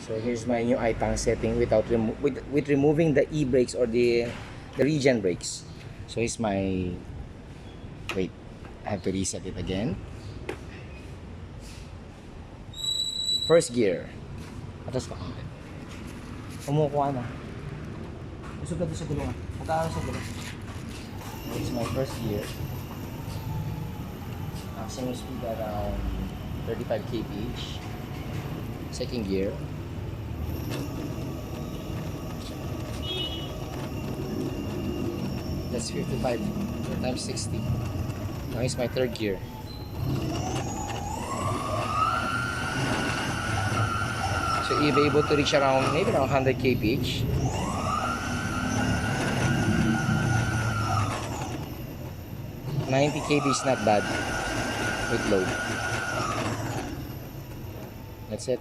So here's my new Itank setting without with removing the e-brakes or the regen brakes. So here's my, wait, I have to reset it again. First gear. Atas ka konti. Kumukuha na. Usog ka doon sa gulungan. Magkakaroon sa gulong. It's my first gear. Maximum speed around 35 kph. Second gear. That's 55 times 60. Now is my third gear. So you'll be able to reach around maybe around 100 kph. $90 kb is not bad with load. That's it.